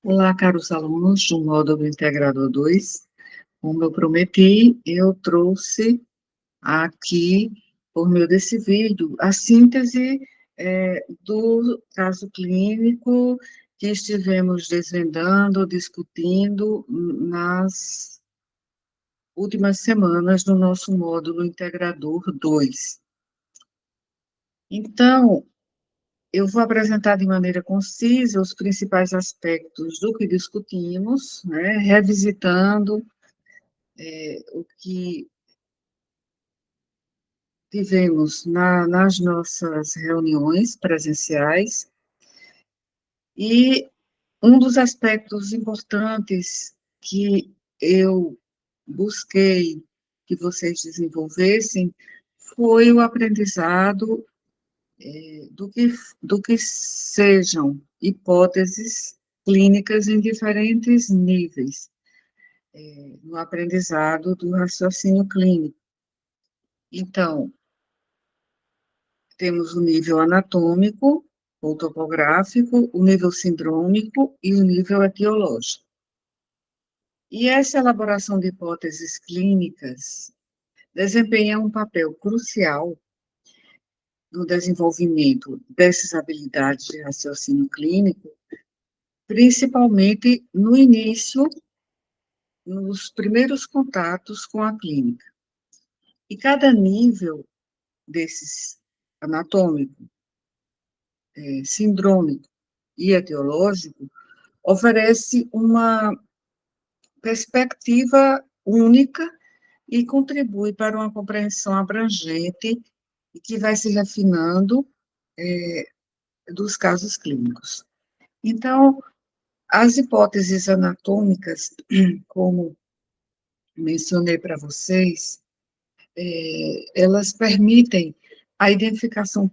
Olá, caros alunos do módulo Integrador 2. Como eu prometi, eu trouxe aqui, por meio desse vídeo, a síntese do caso clínico que estivemos desvendando, discutindo nas últimas semanas do nosso módulo Integrador 2. Então, eu vou apresentar de maneira concisa os principais aspectos do que discutimos, né, revisitando o que tivemos nas nossas reuniões presenciais, e um dos aspectos importantes que eu busquei que vocês desenvolvessem foi o aprendizado do que, do que sejam hipóteses clínicas em diferentes níveis, no aprendizado do raciocínio clínico. Então, temos o nível anatômico, ou topográfico, o nível sindrômico e o nível etiológico. E essa elaboração de hipóteses clínicas desempenha um papel crucial no desenvolvimento dessas habilidades de raciocínio clínico, principalmente no início, nos primeiros contatos com a clínica. E cada nível desses anatômico, sindrômico e etiológico oferece uma perspectiva única e contribui para uma compreensão abrangente e que vai se refinando dos casos clínicos. Então, as hipóteses anatômicas, como mencionei para vocês, elas permitem a identificação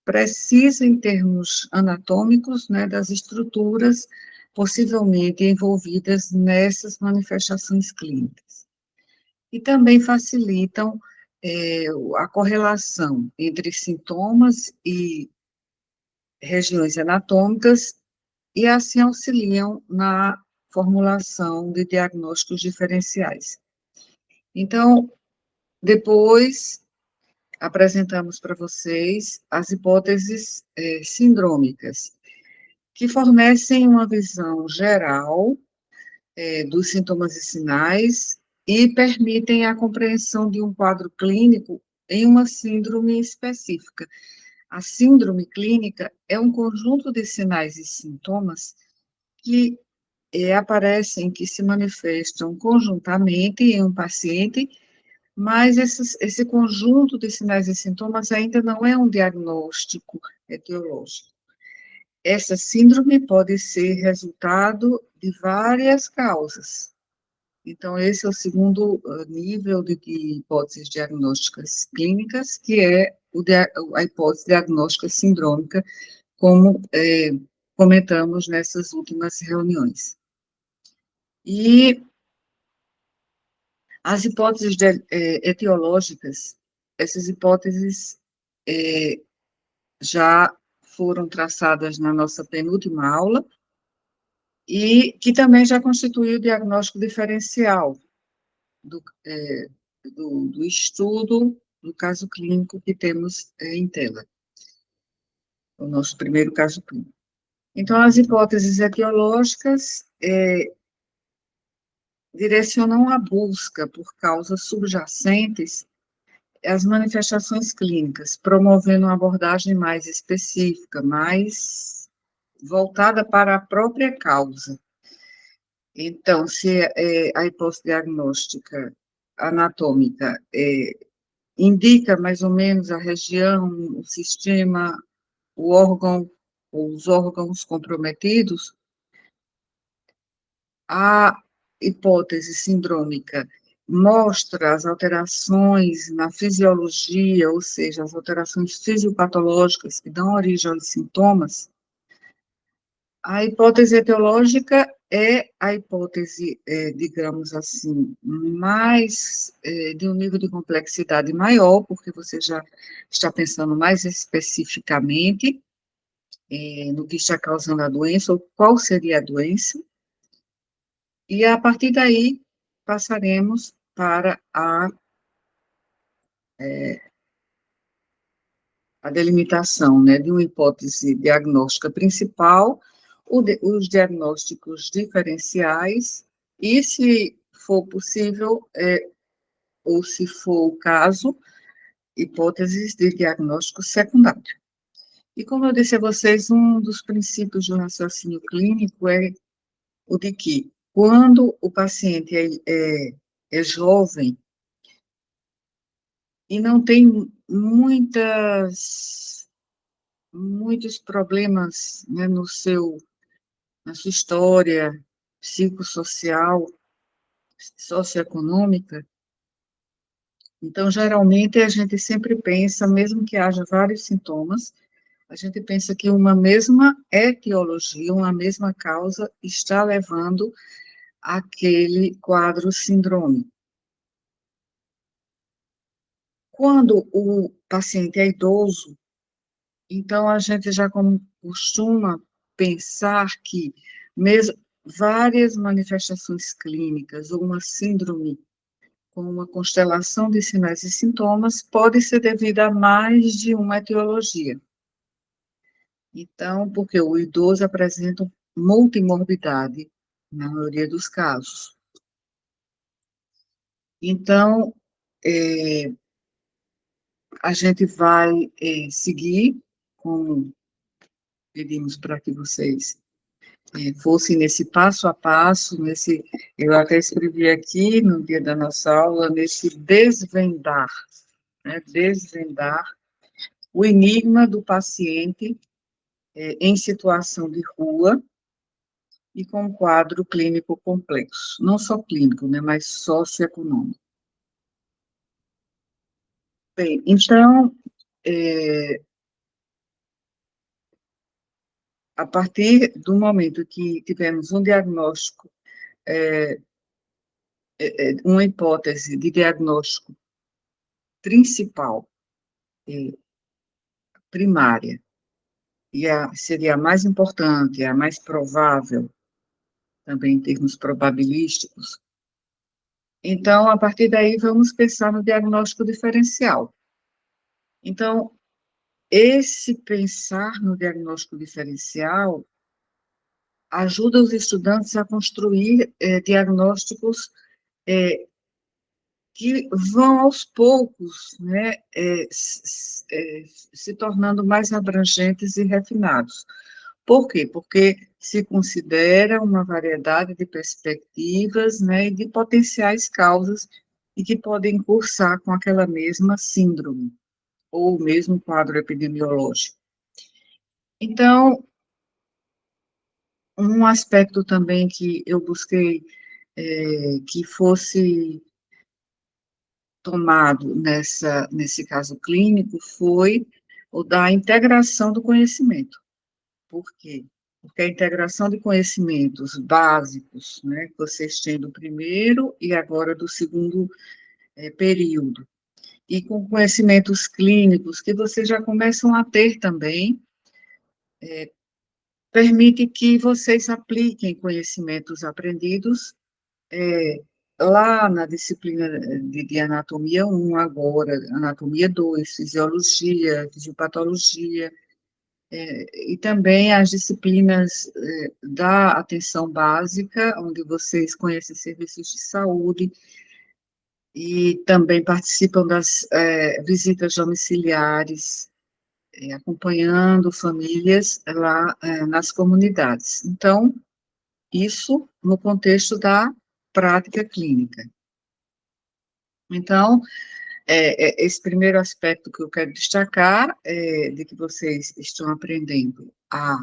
precisa em termos anatômicos, né, das estruturas possivelmente envolvidas nessas manifestações clínicas. E também facilitam a correlação entre sintomas e regiões anatômicas e assim auxiliam na formulação de diagnósticos diferenciais. Então, depois apresentamos para vocês as hipóteses sindrômicas, que fornecem uma visão geral dos sintomas e sinais e permitem a compreensão de um quadro clínico em uma síndrome específica. A síndrome clínica é um conjunto de sinais e sintomas que aparecem, que se manifestam conjuntamente em um paciente, mas esse conjunto de sinais e sintomas ainda não é um diagnóstico etiológico. Essa síndrome pode ser resultado de várias causas. Então, esse é o segundo nível de hipóteses diagnósticas clínicas, que é a hipótese diagnóstica sindrômica, como comentamos nessas últimas reuniões. E as hipóteses etiológicas, essas hipóteses já foram traçadas na nossa penúltima aula, e que também já constituiu o diagnóstico diferencial do estudo do caso clínico que temos em tela, o nosso primeiro caso clínico. Então, as hipóteses etiológicas direcionam a busca por causas subjacentes às manifestações clínicas, promovendo uma abordagem mais específica, mais voltada para a própria causa. Então, se a hipótese diagnóstica anatômica indica mais ou menos a região, o sistema, o órgão, os órgãos comprometidos, a hipótese sindrômica mostra as alterações na fisiologia, ou seja, as alterações fisiopatológicas que dão origem aos sintomas. A hipótese etiológica é a hipótese, digamos assim, mais, de um nível de complexidade maior, porque você já está pensando mais especificamente no que está causando a doença, ou qual seria a doença, e a partir daí passaremos para a delimitação, né, de uma hipótese diagnóstica principal, os diagnósticos diferenciais, e, se for possível, ou se for o caso, hipóteses de diagnóstico secundário. E como eu disse a vocês, um dos princípios do raciocínio clínico é o de que, quando o paciente é jovem e não tem muitos problemas, né, na sua história psicossocial, socioeconômica, então, geralmente, a gente sempre pensa, mesmo que haja vários sintomas, a gente pensa que uma mesma etiologia, uma mesma causa está levando àquele quadro sindrômico. Quando o paciente é idoso, então a gente já costuma pensar que mesmo várias manifestações clínicas ou uma síndrome com uma constelação de sinais e sintomas pode ser devida a mais de uma etiologia. Então, porque o idoso apresenta multimorbidade, na maioria dos casos. Então, a gente vai seguir com, pedimos para que vocês fossem nesse passo a passo, eu até escrevi aqui no dia da nossa aula, nesse desvendar, né, desvendar o enigma do paciente em situação de rua, e com um quadro clínico complexo, não só clínico, né, mas socioeconômico. Bem, então, a partir do momento que tivemos um diagnóstico, uma hipótese de diagnóstico principal, primária, e seria a mais importante, a mais provável, também em termos probabilísticos, então, a partir daí, vamos pensar no diagnóstico diferencial. Então, esse pensar no diagnóstico diferencial ajuda os estudantes a construir diagnósticos que vão aos poucos, né, se tornando mais abrangentes e refinados. Por quê? Porque se considera uma variedade de perspectivas, né, e de potenciais causas e que podem cursar com aquela mesma síndrome, ou o mesmo quadro epidemiológico. Então, um aspecto também que eu busquei que fosse tomado nesse caso clínico foi o da integração do conhecimento. Por quê? Porque a integração de conhecimentos básicos, né, que vocês têm do primeiro e agora do segundo período, e com conhecimentos clínicos que vocês já começam a ter também, permite que vocês apliquem conhecimentos aprendidos lá na disciplina de anatomia 1 agora, anatomia 2 fisiologia, fisiopatologia, e também as disciplinas da atenção básica, onde vocês conhecem serviços de saúde, e também participam das visitas domiciliares, acompanhando famílias lá nas comunidades. Então, isso no contexto da prática clínica. Então, esse primeiro aspecto que eu quero destacar é de que vocês estão aprendendo a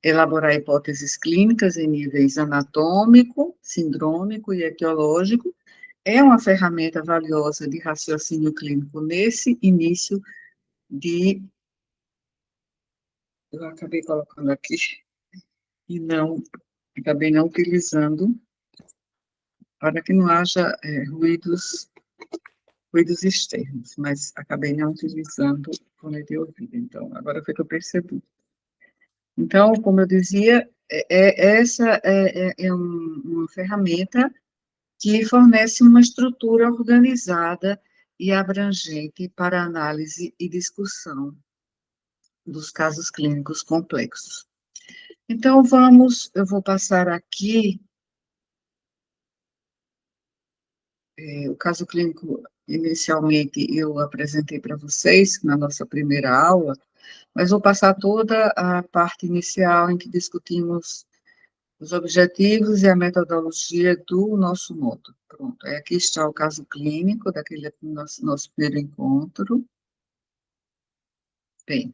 elaborar hipóteses clínicas em níveis anatômico, sindrômico e etiológico, é uma ferramenta valiosa de raciocínio clínico nesse início de... Eu acabei colocando aqui e acabei não utilizando, para que não haja ruídos externos, mas acabei não utilizando fone de ouvido, então, agora foi que eu percebi. Então, como eu dizia, essa uma ferramenta que fornece uma estrutura organizada e abrangente para análise e discussão dos casos clínicos complexos. Então, eu vou passar aqui, o caso clínico, inicialmente, eu apresentei para vocês na nossa primeira aula, mas vou passar toda a parte inicial em que discutimos os objetivos e a metodologia do nosso módulo. Pronto, aqui está o caso clínico daquele nosso primeiro encontro. Bem,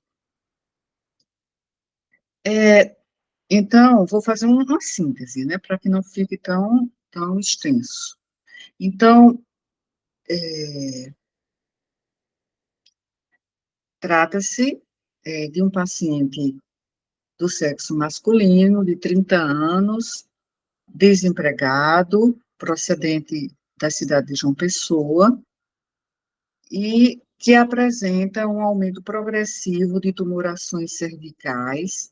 então, vou fazer uma síntese, né, para que não fique tão extenso. Então, trata-se de um paciente do sexo masculino, de 30 anos, desempregado, procedente da cidade de João Pessoa, e que apresenta um aumento progressivo de tumorações cervicais,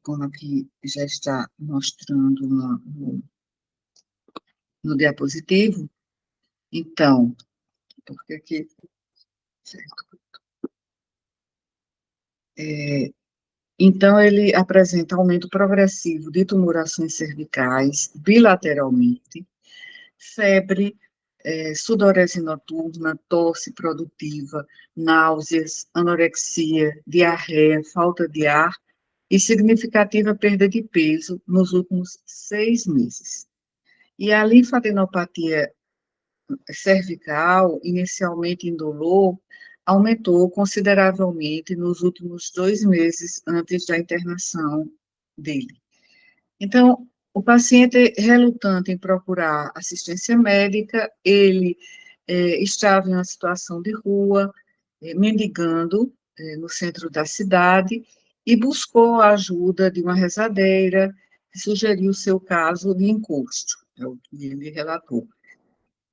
como aqui já está mostrando no diapositivo. Então, porque aqui, certo? Então, ele apresenta aumento progressivo de tumorações cervicais bilateralmente, febre, sudorese noturna, tosse produtiva, náuseas, anorexia, diarreia, falta de ar e significativa perda de peso nos últimos 6 meses. E a linfadenopatia cervical, inicialmente indolor, aumentou consideravelmente nos últimos 2 meses antes da internação dele. Então, o paciente relutante em procurar assistência médica, ele estava em uma situação de rua, mendigando no centro da cidade, e buscou a ajuda de uma rezadeira, que sugeriu o seu caso de encosto, é o que ele relatou.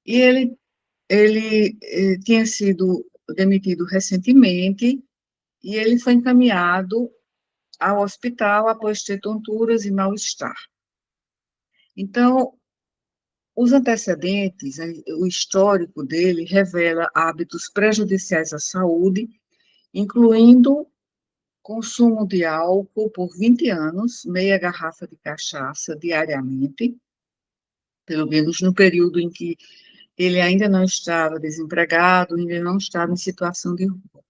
E ele tinha sido demitido recentemente, e ele foi encaminhado ao hospital após ter tonturas e mal-estar. Então, os antecedentes, o histórico dele revela hábitos prejudiciais à saúde, incluindo consumo de álcool por 20 anos, meia garrafa de cachaça diariamente, pelo menos no período em que ele ainda não estava desempregado, ainda não estava em situação de rua,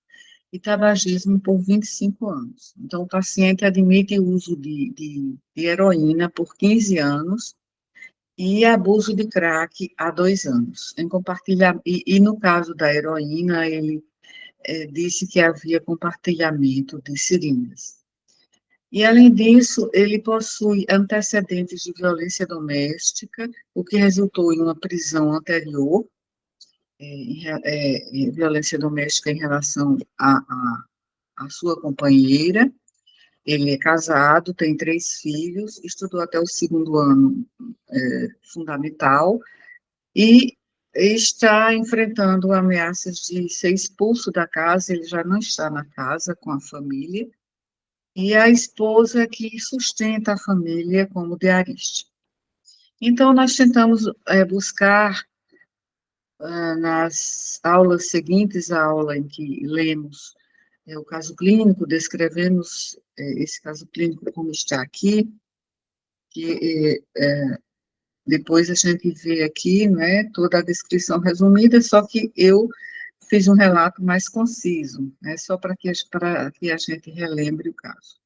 e tabagismo por 25 anos. Então, o paciente admite o uso de heroína por 15 anos, e abuso de crack há 2 anos. E no caso da heroína, ele disse que havia compartilhamento de seringas. E, além disso, ele possui antecedentes de violência doméstica, o que resultou em uma prisão anterior, violência doméstica em relação à sua companheira. Ele é casado, tem 3 filhos, estudou até o 2º ano fundamental, e está enfrentando ameaças de ser expulso da casa. Ele já não está na casa com a família, e a esposa que sustenta a família como diarista. Então, nós tentamos buscar, nas aulas seguintes, a aula em que lemos o caso clínico, descrevemos esse caso clínico como está aqui, que depois a gente vê aqui, né, toda a descrição resumida, só que eu fiz um relato mais conciso, né, só para que a gente relembre o caso.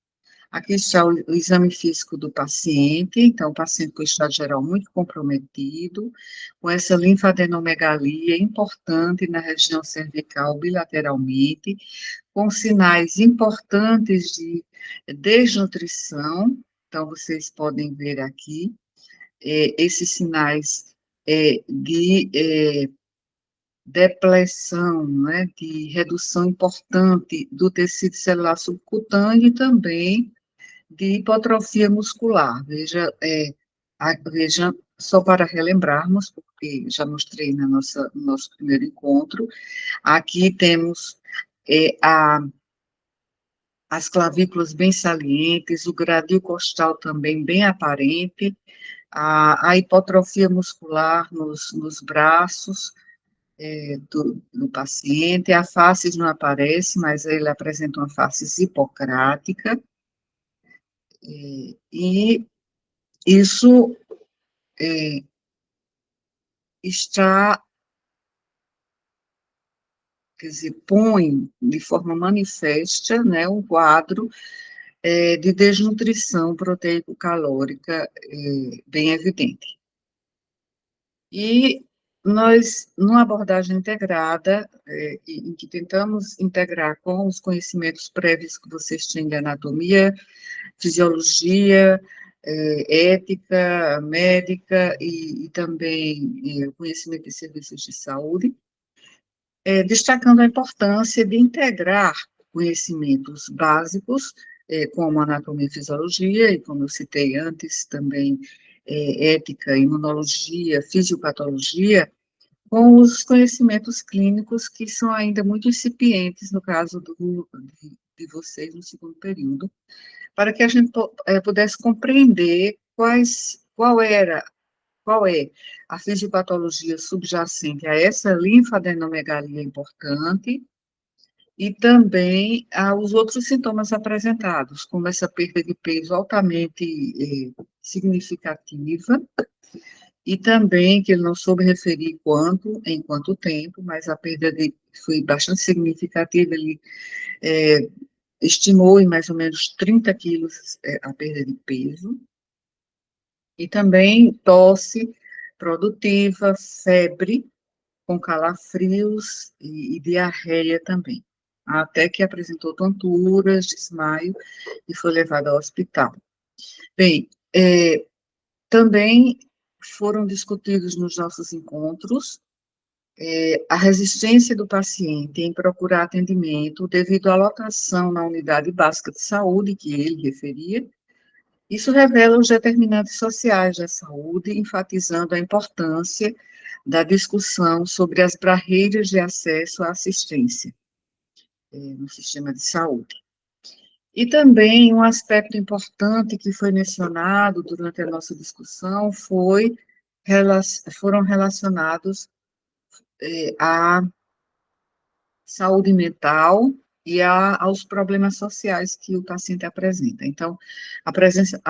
Aqui está o exame físico do paciente. Então, o paciente com estado geral muito comprometido, com essa linfadenomegalia importante na região cervical bilateralmente, com sinais importantes de desnutrição. Então, vocês podem ver aqui, esses sinais de depleção, né, de redução importante do tecido celular subcutâneo, e também de hipotrofia muscular. Veja, só para relembrarmos, porque já mostrei no nosso primeiro encontro, aqui temos a as clavículas bem salientes, o gradil costal também bem aparente, a hipotrofia muscular nos braços do paciente, a face não aparece, mas ele apresenta uma face hipocrática, e isso está, quer dizer, põe de forma manifesta, né, um quadro de desnutrição proteico-calórica bem evidente. E nós, numa abordagem integrada, em que tentamos integrar com os conhecimentos prévios que vocês têm de anatomia, fisiologia, ética, médica e também o conhecimento de serviços de saúde, destacando a importância de integrar conhecimentos básicos, como anatomia e fisiologia, e como eu citei antes, também ética, imunologia, fisiopatologia, com os conhecimentos clínicos que são ainda muito incipientes, no caso de vocês no segundo período, para que a gente pudesse compreender qual é a fisiopatologia subjacente a essa linfadenomegalia importante e também aos outros sintomas apresentados, como essa perda de peso altamente significativa, e também que ele não soube referir em quanto tempo, mas a perda foi bastante significativa, ele estimou em mais ou menos 30 quilos a perda de peso, e também tosse produtiva, febre, com calafrios e diarreia também, até que apresentou tonturas, desmaio e foi levado ao hospital. Bem, também foram discutidos nos nossos encontros a resistência do paciente em procurar atendimento devido à lotação na unidade básica de saúde que ele referia. Isso revela os determinantes sociais da saúde, enfatizando a importância da discussão sobre as barreiras de acesso à assistência no sistema de saúde. E também um aspecto importante que foi mencionado durante a nossa discussão foram relacionados à saúde mental e aos problemas sociais que o paciente apresenta. Então, a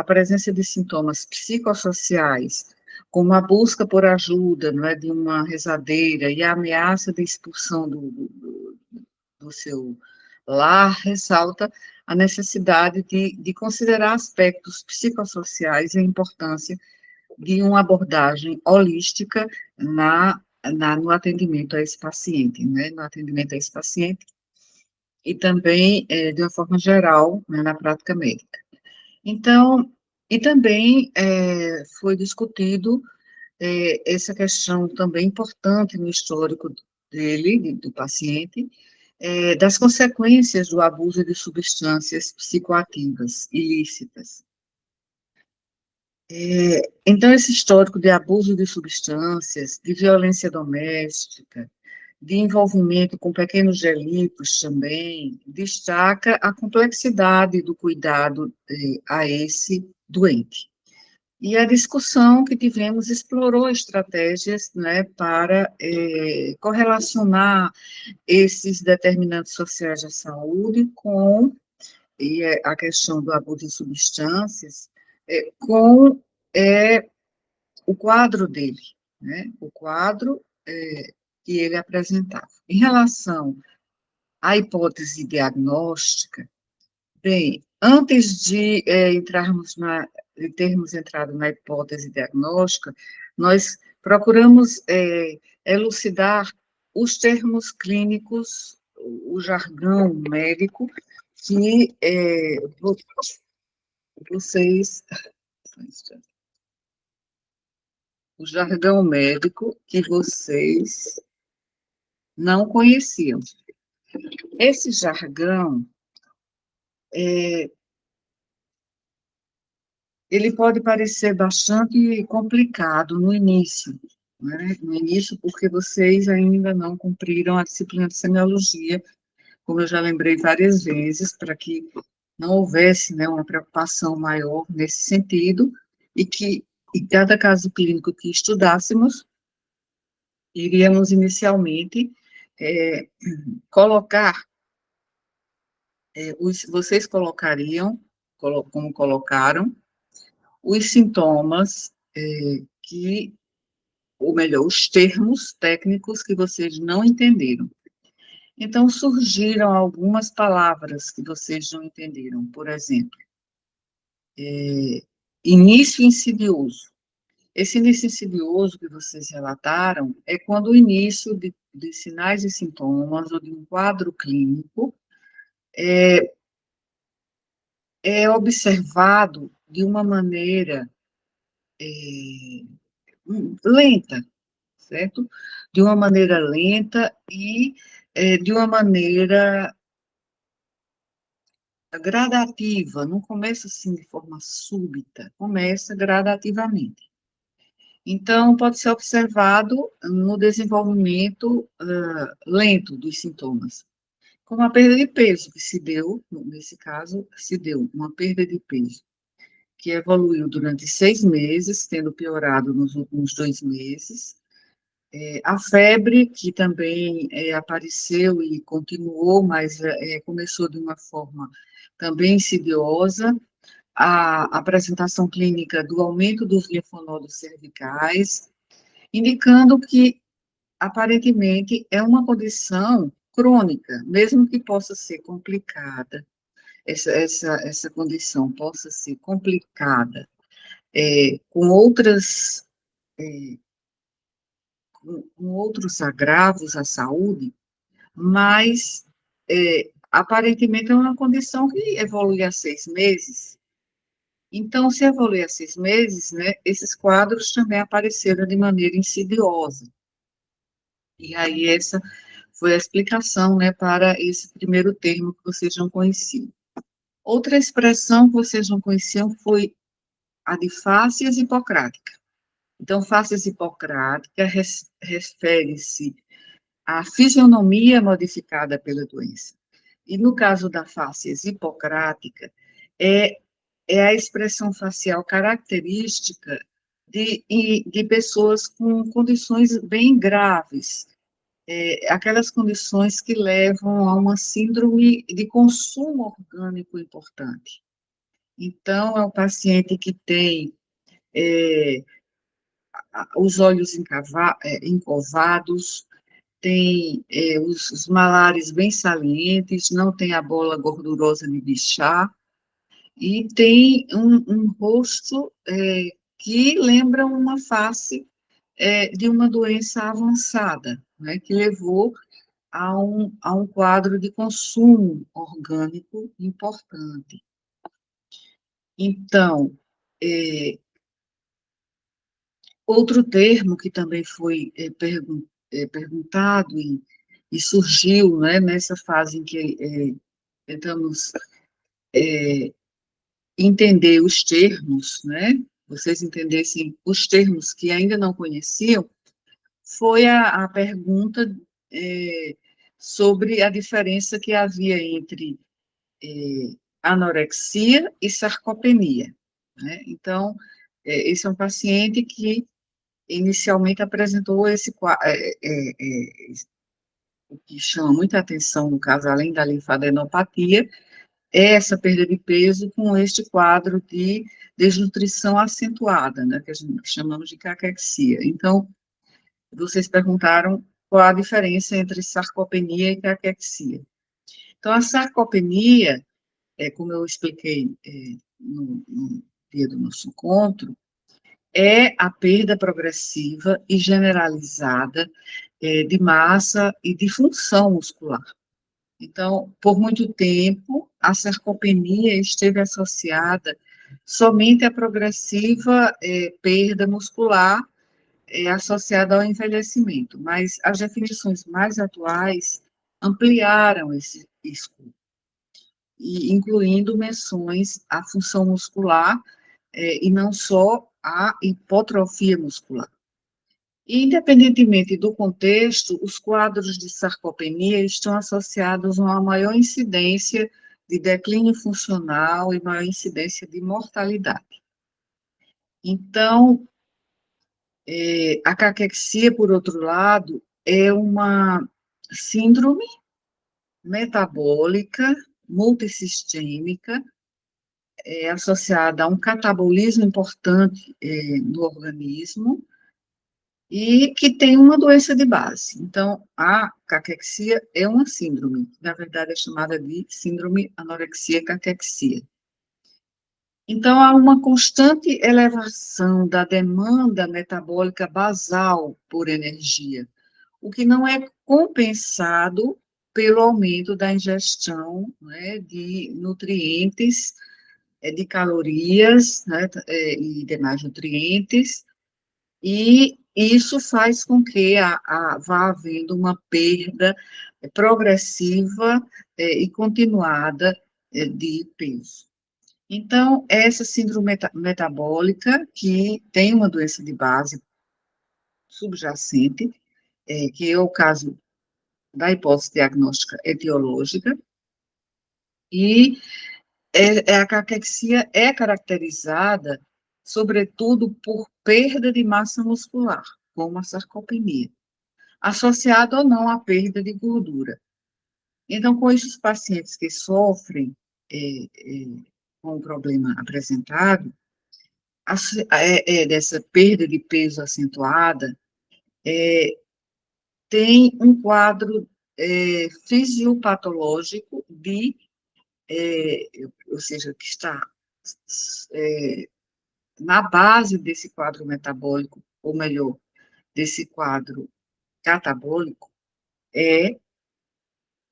presença de sintomas psicossociais, como a busca por ajuda, não é, de uma rezadeira e a ameaça de expulsão do seu lar, ressalta a necessidade de considerar aspectos psicossociais e a importância de uma abordagem holística no atendimento a esse paciente, né, no atendimento a esse paciente, e também, de uma forma geral, né, na prática médica. Então, e também foi discutido essa questão também importante no histórico dele, do paciente, das consequências do abuso de substâncias psicoativas ilícitas. Então, esse histórico de abuso de substâncias, de violência doméstica, de envolvimento com pequenos delitos também, destaca a complexidade do cuidado a esse doente. E a discussão que tivemos explorou estratégias, né, para correlacionar esses determinantes sociais da saúde com a questão do abuso de substâncias, com o quadro dele, né, o quadro que ele apresentava. Em relação à hipótese diagnóstica, bem, antes de termos entrado na hipótese diagnóstica, nós procuramos elucidar os termos clínicos, o jargão médico, que vocês, o jargão médico que vocês não conheciam. Esse jargão, ele pode parecer bastante complicado no início, né? No início, porque vocês ainda não cumpriram a disciplina de semiologia, como eu já lembrei várias vezes, para que não houvesse, né, uma preocupação maior nesse sentido, e que em cada caso clínico que estudássemos, iríamos inicialmente é, colocar, vocês colocariam, como colocaram, os sintomas que, ou melhor, os termos técnicos que vocês não entenderam. Então, surgiram algumas palavras que vocês não entenderam, por exemplo, início insidioso. Esse início insidioso que vocês relataram é quando o início de sinais e sintomas ou de um quadro clínico é observado de uma maneira lenta, certo? De uma maneira lenta e de uma maneira gradativa, não começa assim de forma súbita, começa gradativamente. Então, pode ser observado no desenvolvimento lento dos sintomas, como a perda de peso, que se deu, nesse caso, se deu uma perda de peso, que evoluiu durante 6 meses, tendo piorado nos últimos 2 meses. A febre, que também apareceu e continuou, mas começou de uma forma também insidiosa, a apresentação clínica do aumento dos linfonodos cervicais, indicando que, aparentemente, é uma condição crônica, mesmo que possa ser complicada, essa condição possa ser complicada, com outras, é, com outros agravos à saúde, mas, aparentemente, é uma condição que evolui há 6 meses. Então, se evolui há 6 meses, né, esses quadros também apareceram de maneira insidiosa. E aí, essa foi a explicação, né, para esse primeiro termo que vocês não conheciam. Outra expressão que vocês não conheciam foi a de fáscias hipocrática. Então, fáscias hipocrática refere-se à fisionomia modificada pela doença. E no caso da fáscias hipocrática, é, é a expressão facial característica de pessoas com condições bem graves, aquelas condições que levam a uma síndrome de consumo orgânico importante. Então, é um paciente que tem os olhos encovados, tem os malares bem salientes, não tem a bola gordurosa de bichar, e tem um rosto que lembra uma face de uma doença avançada, né, que levou a um quadro de consumo orgânico importante. Então, outro termo que também foi perguntado e surgiu, né, nessa fase em que tentamos entender os termos, né, vocês entendessem os termos que ainda não conheciam, foi a pergunta sobre a diferença que havia entre anorexia e sarcopenia, né? Então, esse é um paciente que inicialmente apresentou o que chama muita atenção, no caso, além da linfadenopatia, é essa perda de peso com este quadro de desnutrição acentuada, né, que a gente chamamos de caquexia. Então, vocês perguntaram qual a diferença entre sarcopenia e caquexia. Então, a sarcopenia, como eu expliquei no dia do nosso encontro, é a perda progressiva e generalizada de massa e de função muscular. Então, por muito tempo, a sarcopenia esteve associada somente à progressiva perda muscular associada ao envelhecimento, mas as definições mais atuais ampliaram esse escopo, incluindo menções à função muscular e não só à hipotrofia muscular. Independentemente do contexto, os quadros de sarcopenia estão associados a uma maior incidência de declínio funcional e maior incidência de mortalidade. Então, a caquexia, por outro lado, é uma síndrome metabólica multissistêmica, associada a um catabolismo importante no organismo, e que tem uma doença de base. Então, a caquexia é uma síndrome, que na verdade é chamada de síndrome anorexia-caquexia. Então, há uma constante elevação da demanda metabólica basal por energia, o que não é compensado pelo aumento da ingestão, né, de nutrientes, de calorias, né, e demais nutrientes, e isso faz com que vá havendo uma perda progressiva e continuada de peso. Então, essa síndrome metabólica, que tem uma doença de base subjacente, que é o caso da hipótese diagnóstica etiológica, e a caquexia é caracterizada, sobretudo, por perda de massa muscular, como a sarcopenia, associada ou não à perda de gordura. Então, com isso, os pacientes que sofrem com o problema apresentado, dessa perda de peso acentuada, tem um quadro fisiopatológico ou seja, que está na base desse quadro metabólico, ou melhor, desse quadro catabólico, é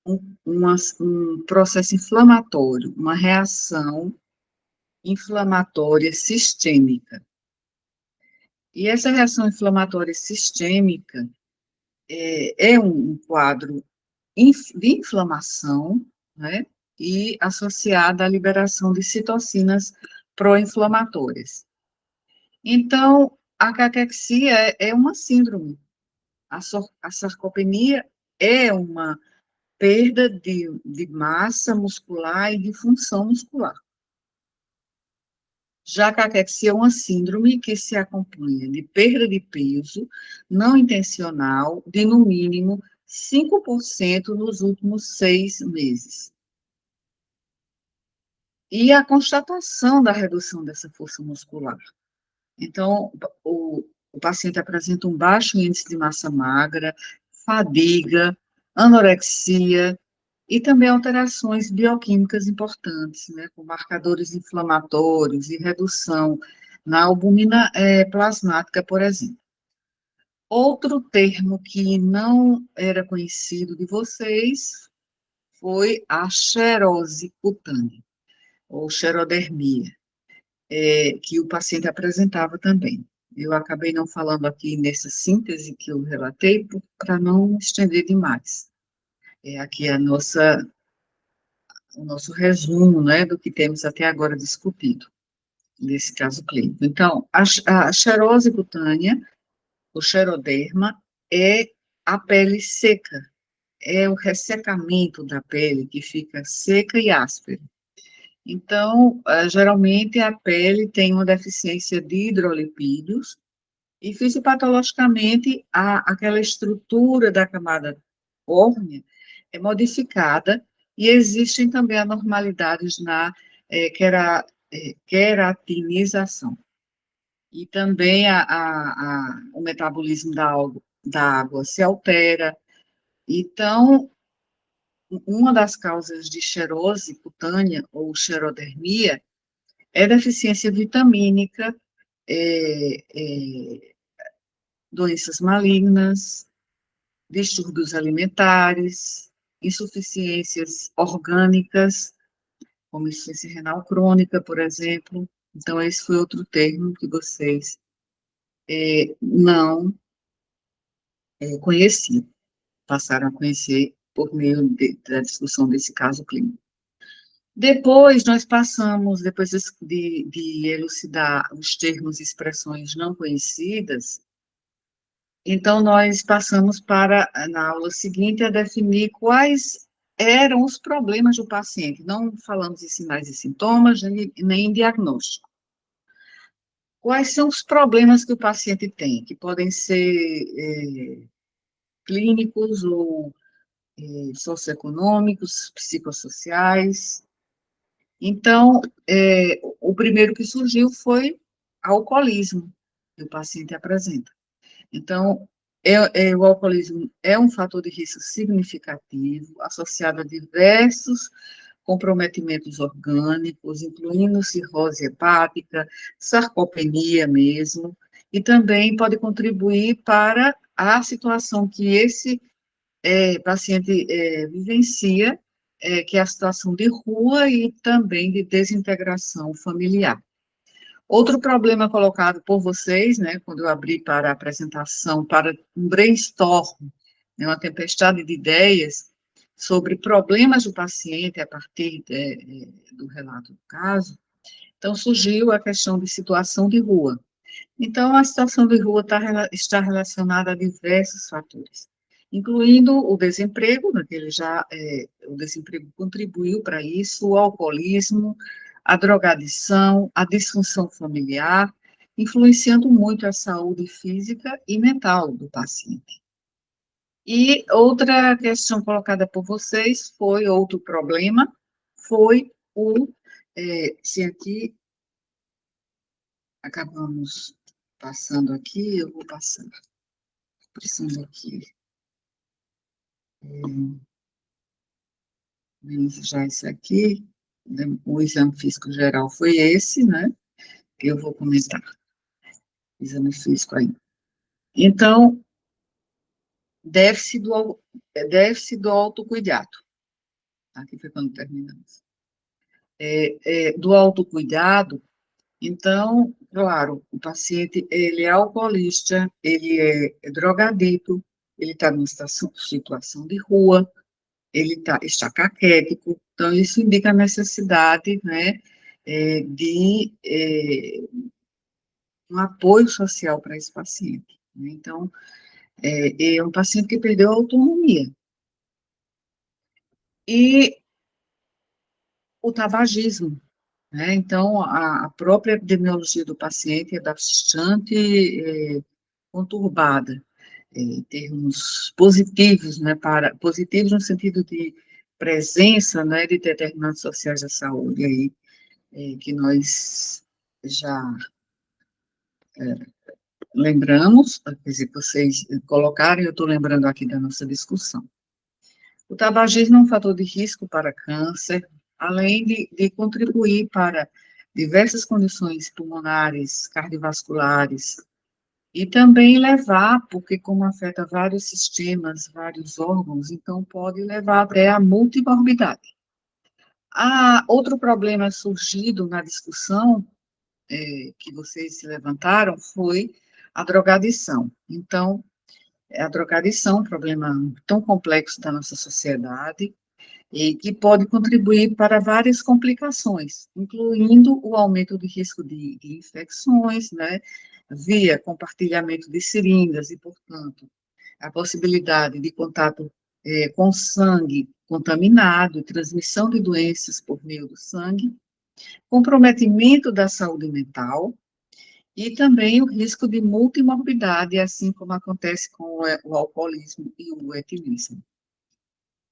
um processo inflamatório, uma reação inflamatória sistêmica. E essa reação inflamatória sistêmica é um quadro de inflamação, né, e associada à liberação de citocinas pró-inflamatórias. Então, a caquexia é uma síndrome. A sarcopenia é uma perda de massa muscular e de função muscular. Já a caquexia é uma síndrome que se acompanha de perda de peso não intencional de, no mínimo, 5% nos últimos 6 meses. E a constatação da redução dessa força muscular. Então, o paciente apresenta um baixo índice de massa magra, fadiga, anorexia e também alterações bioquímicas importantes, né, com marcadores inflamatórios e redução na albumina plasmática, por exemplo. Outro termo que não era conhecido de vocês foi a xerose cutânea, ou xerodermia, que o paciente apresentava também. Eu acabei não falando aqui nessa síntese que eu relatei, para não estender demais. Aqui é o nosso resumo, né, do que temos até agora discutido, nesse caso clínico. Então, a xerose cutânea, o xeroderma, é a pele seca, é o ressecamento da pele que fica seca e áspera. Então, geralmente a pele tem uma deficiência de hidrolipídios e fisiopatologicamente aquela estrutura da camada córnea é modificada e existem também anormalidades na queratinização. E também o metabolismo da água se altera. Então, uma das causas de xerose cutânea ou xerodermia é deficiência vitamínica, doenças malignas, distúrbios alimentares, insuficiências orgânicas, como insuficiência renal crônica, por exemplo. Então, esse foi outro termo que vocês não conheciam, passaram a conhecer por meio da discussão desse caso clínico. Depois, nós passamos, depois de elucidar os termos e expressões não conhecidas, então nós passamos para, na aula seguinte, a definir quais eram os problemas do paciente. Não falamos em sinais e sintomas, nem em diagnóstico. Quais são os problemas que o paciente tem, que podem ser clínicos ou socioeconômicos, psicossociais? Então, o primeiro que surgiu foi alcoolismo, que o paciente apresenta. Então, o alcoolismo é um fator de risco significativo, associado a diversos comprometimentos orgânicos, incluindo cirrose hepática, sarcopenia mesmo, e também pode contribuir para a situação que esse paciente vivencia, que é a situação de rua e também de desintegração familiar. Outro problema colocado por vocês, né, quando eu abri para a apresentação, para um brainstorm, né, uma tempestade de ideias sobre problemas do paciente a partir do relato do caso, então surgiu a questão de situação de rua. Então, a situação de rua está relacionada a diversos fatores, incluindo o desemprego, né, que o desemprego contribuiu para isso, o alcoolismo, a drogadição, a disfunção familiar, influenciando muito a saúde física e mental do paciente. E outra questão colocada por vocês outro problema, foi se aqui acabamos passando aqui, eu vou passando, precisando aqui, vemos já isso aqui, né, o exame físico geral foi esse, né, que eu vou comentar, exame físico aí. Então, déficit do autocuidado, aqui foi quando terminamos. Do autocuidado, então, claro, o paciente, ele é alcoolista, ele é drogadito, ele está numa situação de rua, está caquético, então isso indica a necessidade, né, de um apoio social para esse paciente, né? Então, é um paciente que perdeu a autonomia. E o tabagismo, né? Então, a própria epidemiologia do paciente é bastante conturbada, em termos positivos, né, positivos no sentido de presença, né, de determinantes sociais da saúde aí, que nós já lembramos, quer dizer, vocês colocaram, eu estou lembrando aqui da nossa discussão. O tabagismo é um fator de risco para câncer, além de contribuir para diversas condições pulmonares, cardiovasculares, e também levar, porque como afeta vários sistemas, vários órgãos, então pode levar até a multimorbidade. Outro problema surgido na discussão que vocês se levantaram foi a drogadição. Então, a drogadição é um problema tão complexo da nossa sociedade e que pode contribuir para várias complicações, incluindo o aumento do risco de infecções, né, via compartilhamento de seringas e, portanto, a possibilidade de contato com sangue contaminado e transmissão de doenças por meio do sangue, comprometimento da saúde mental e também o risco de multimorbidade, assim como acontece com o alcoolismo e o etilismo.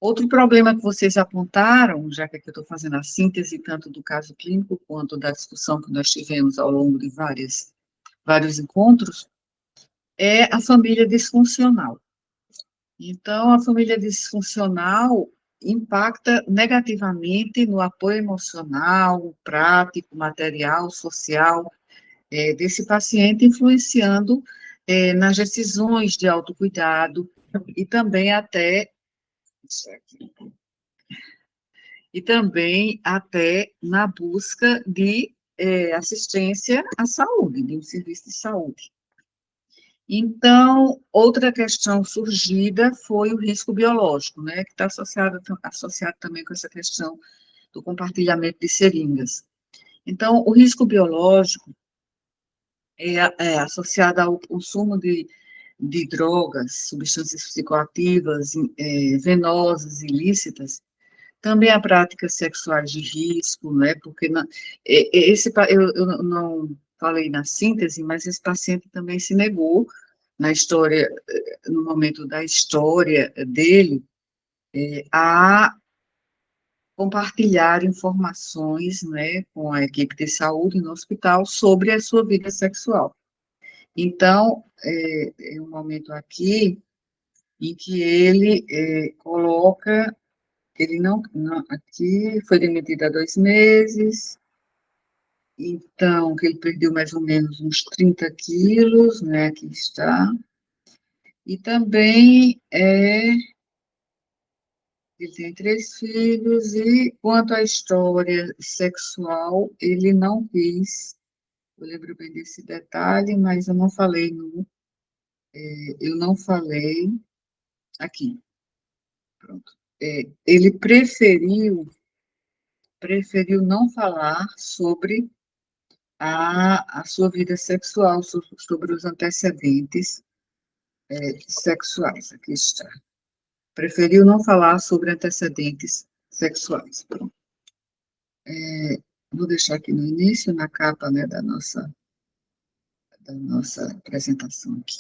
Outro problema que vocês apontaram, já que aqui eu estou fazendo a síntese tanto do caso clínico quanto da discussão que nós tivemos ao longo de vários encontros, é a família disfuncional. Então, a família disfuncional impacta negativamente no apoio emocional, prático, material, social, desse paciente, influenciando nas decisões de autocuidado e também até na busca de assistência à saúde, de um serviço de saúde. Então, outra questão surgida foi o risco biológico, né, que está associado também com essa questão do compartilhamento de seringas. Então, o risco biológico é associado ao consumo de drogas, substâncias psicoativas, venosas, ilícitas, Também a práticas sexuais de risco, né? Porque eu não falei na síntese, mas esse paciente também se negou na história, no momento da história dele, a compartilhar informações, né, com a equipe de saúde no hospital sobre a sua vida sexual. Então, é um momento aqui em que ele coloca, ele aqui foi demitido há 2 meses, então, que ele perdeu mais ou menos uns 30 quilos, né, aqui está, e também ele tem 3 filhos, e quanto à história sexual, ele não quis, eu lembro bem desse detalhe, mas eu não falei eu não falei aqui, pronto. Ele preferiu não falar sobre a sua vida sexual, sobre os antecedentes sexuais, aqui está. Preferiu não falar sobre antecedentes sexuais. Pronto. Vou deixar aqui no início, na capa, né, da nossa apresentação aqui.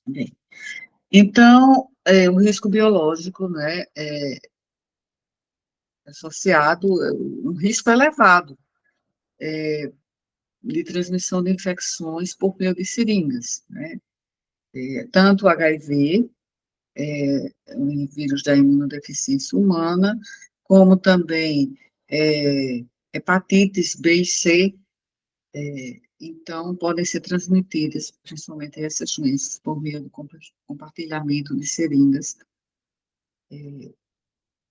Bem, então, o risco biológico, né, associado, um risco elevado de transmissão de infecções por meio de seringas, né, tanto o HIV, o vírus da imunodeficiência humana, como também hepatites B e C, então podem ser transmitidas, principalmente essas doenças, por meio do compartilhamento de seringas,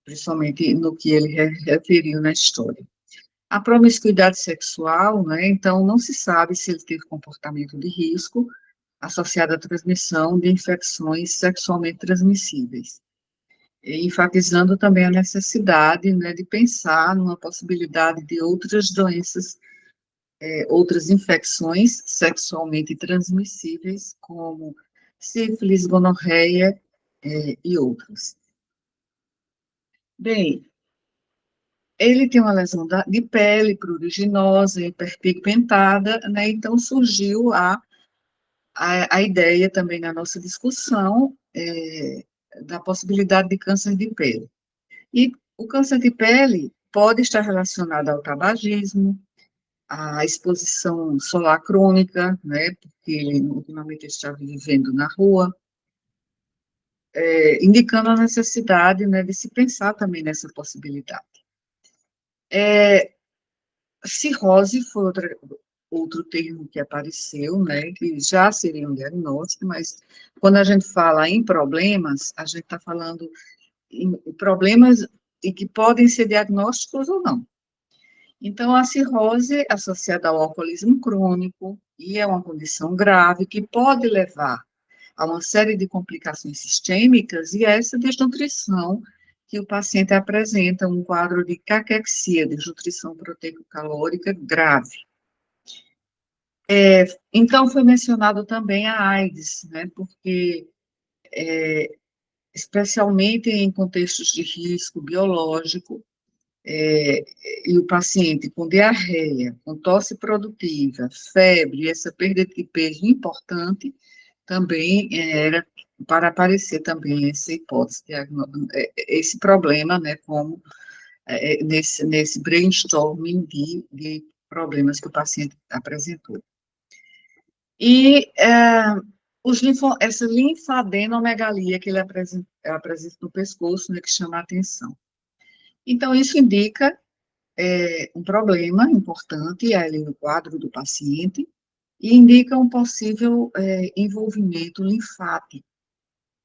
principalmente no que ele referiu na história. A promiscuidade sexual, né, então não se sabe se ele teve comportamento de risco associado à transmissão de infecções sexualmente transmissíveis, enfatizando também a necessidade, né, de pensar numa possibilidade de outras doenças, outras infecções sexualmente transmissíveis, como sífilis, gonorreia, e outras. Bem, ele tem uma lesão de pele pruriginosa, hiperpigmentada, né, então surgiu a ideia também na nossa discussão, da possibilidade de câncer de pele. E o câncer de pele pode estar relacionado ao tabagismo, à exposição solar crônica, né, porque ele ultimamente está vivendo na rua, indicando a necessidade, né, de se pensar também nessa possibilidade. Cirrose foi outro termo que apareceu, né, que já seria um diagnóstico, mas quando a gente fala em problemas, a gente está falando em problemas e que podem ser diagnósticos ou não. Então, a cirrose é associada ao alcoolismo crônico, e é uma condição grave que pode levar a uma série de complicações sistêmicas, e essa desnutrição que o paciente apresenta um quadro de caquexia, desnutrição proteico-calórica grave. Então, foi mencionado também a AIDS, né, porque, especialmente em contextos de risco biológico, e o paciente com diarreia, com tosse produtiva, febre, essa perda de peso importante, também era para aparecer também essa hipótese, esse problema, né, como nesse brainstorming de problemas que o paciente apresentou. E essa linfadenomegalia que ele apresenta no pescoço, né, que chama a atenção. Então, isso indica um problema importante ali no quadro do paciente e indica um possível envolvimento linfático,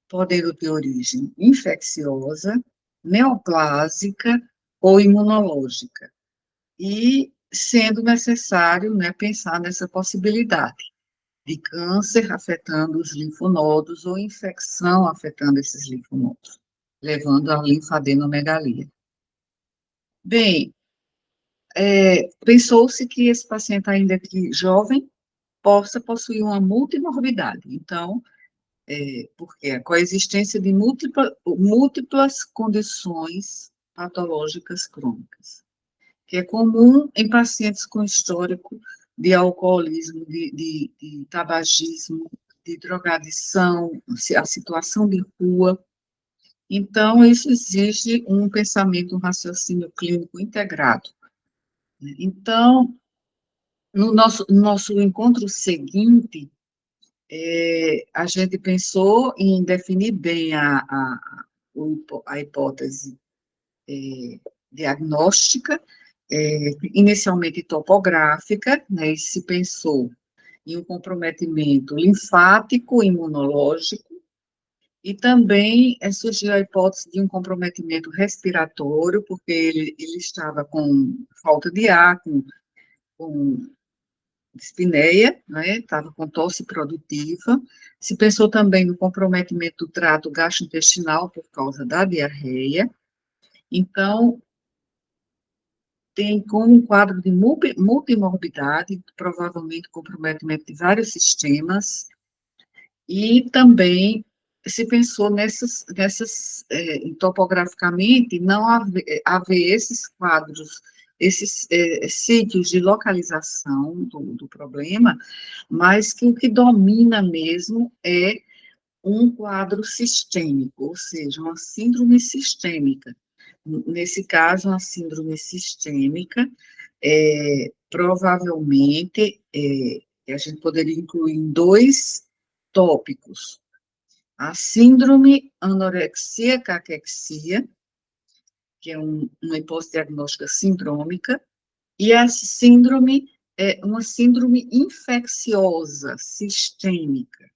podendo ter origem infecciosa, neoplásica ou imunológica, e sendo necessário, né, pensar nessa possibilidade de câncer afetando os linfonodos ou infecção afetando esses linfonodos, levando à linfadenomegalia. Bem, pensou-se que esse paciente, ainda que jovem, possa possuir uma multimorbidade. Então, porque a coexistência de múltiplas condições patológicas crônicas, que é comum em pacientes com histórico de alcoolismo, de tabagismo, de drogadição, a situação de rua. Então, isso exige um pensamento, um raciocínio clínico integrado. Então, no nosso encontro seguinte, a gente pensou em definir bem a hipótese diagnóstica, inicialmente topográfica, né, e se pensou em um comprometimento linfático, imunológico, e também surgiu a hipótese de um comprometimento respiratório, porque ele estava com falta de ar, com dispneia, né, estava com tosse produtiva. Se pensou também no comprometimento do trato gastrointestinal por causa da diarreia. Então, tem como um quadro de multimorbidade, provavelmente comprometimento de vários sistemas, e também se pensou topograficamente, não haver esses quadros, esses sítios de localização do problema, mas que o que domina mesmo é um quadro sistêmico, ou seja, uma síndrome sistêmica. Nesse caso, uma síndrome sistêmica, provavelmente, a gente poderia incluir em dois tópicos: a síndrome anorexia-caquexia, que é uma hipótese diagnóstica sindrômica, e a síndrome uma síndrome infecciosa sistêmica.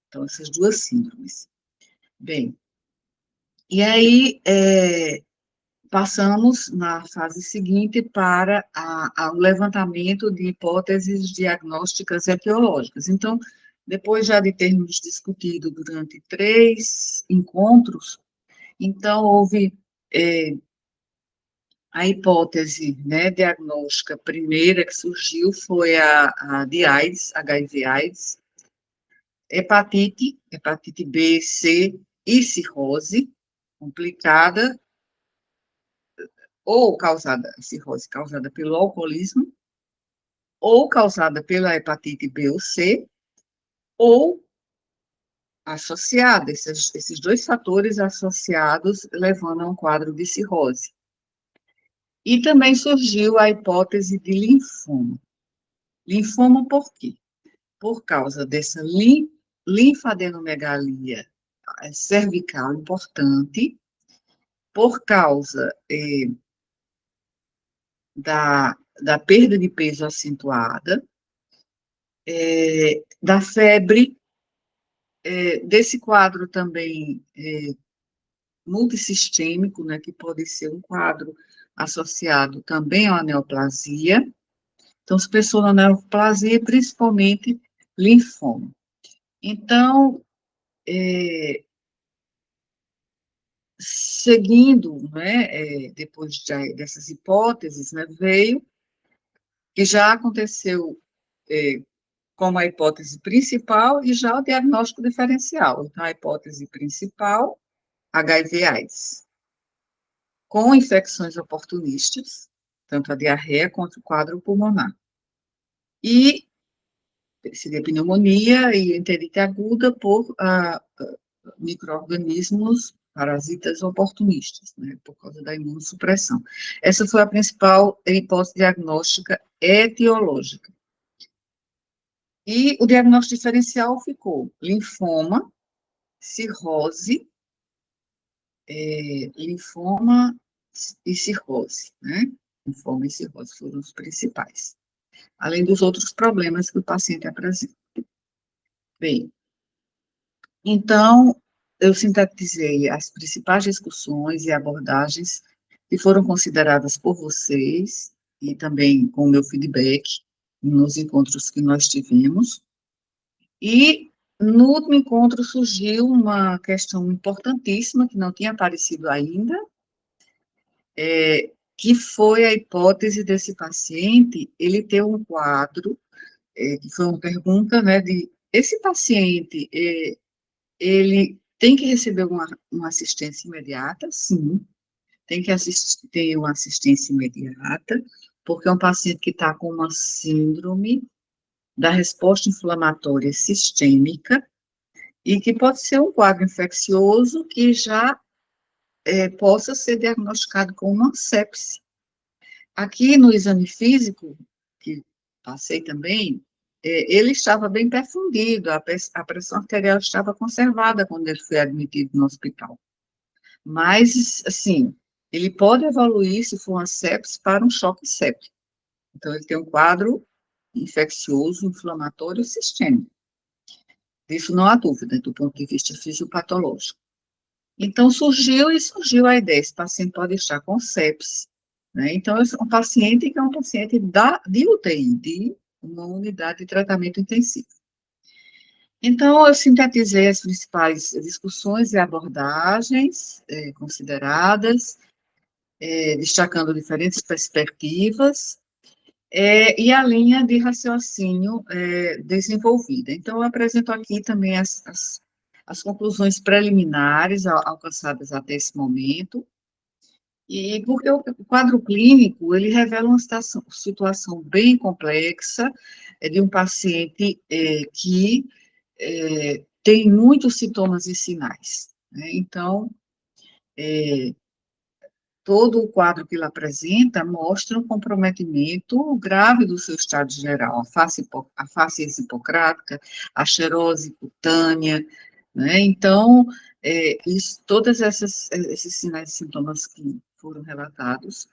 Então, essas duas síndromes. Bem, e aí passamos na fase seguinte para o levantamento de hipóteses diagnósticas etiológicas. Então, depois já de termos discutido durante 3 encontros, então houve a hipótese, né, diagnóstica primeira que surgiu foi a de AIDS, HIV/AIDS, hepatite B, C e cirrose complicada, ou causada, cirrose causada pelo alcoolismo, ou causada pela hepatite B ou C, ou associada, esses dois fatores associados levando a um quadro de cirrose. E também surgiu a hipótese de linfoma. Linfoma por quê? Por causa dessa linfadenomegalia cervical importante, por causa da perda de peso acentuada, da febre, desse quadro também multissistêmico, né, que pode ser um quadro associado também à neoplasia. Então, se pensou na neoplasia, principalmente linfoma. Então, seguindo, né, depois dessas hipóteses, né, veio que já aconteceu como a hipótese principal e já o diagnóstico diferencial. Então, a hipótese principal, HIV/AIDS, com infecções oportunistas, tanto a diarreia quanto o quadro pulmonar. E seria pneumonia e enterite aguda por micro-organismos parasitas oportunistas, né, por causa da imunossupressão. Essa foi a principal hipótese diagnóstica etiológica. E o diagnóstico diferencial ficou linfoma, cirrose, linfoma e cirrose, né? Linfoma e cirrose foram os principais, além dos outros problemas que o paciente apresenta. Bem, então, eu sintetizei as principais discussões e abordagens que foram consideradas por vocês, e também com o meu feedback nos encontros que nós tivemos. E no último encontro surgiu uma questão importantíssima, que não tinha aparecido ainda, que foi a hipótese desse paciente, ele ter um quadro, que foi uma pergunta, né, de esse paciente, ele tem que receber uma assistência imediata? Sim. tem que ter uma assistência imediata, porque é um paciente que está com uma síndrome da resposta inflamatória sistêmica, e que pode ser um quadro infeccioso que já possa ser diagnosticado com uma sepse. Aqui no exame físico, que passei também, ele estava bem perfundido, a pressão arterial estava conservada quando ele foi admitido no hospital. Mas, assim, ele pode evoluir, se for uma sepse, para um choque séptico. Então, ele tem um quadro infeccioso, inflamatório sistêmico. Isso não há dúvida, do ponto de vista fisiopatológico. Então, surgiu a ideia, esse paciente pode estar com sepsis, né? Então, é um paciente que é um paciente de UTI, de uma unidade de tratamento intensivo. Então, eu sintetizei as principais discussões e abordagens consideradas, destacando diferentes perspectivas, e a linha de raciocínio desenvolvida. Então, eu apresento aqui também as conclusões preliminares alcançadas até esse momento, e porque o quadro clínico, ele revela uma situação bem complexa, de um paciente que tem muitos sintomas e sinais, né? Então, todo o quadro que ele apresenta mostra um comprometimento grave do seu estado geral, a face hipocrática, a xerose cutânea, né? Então, todos esses sinais e sintomas que foram relatados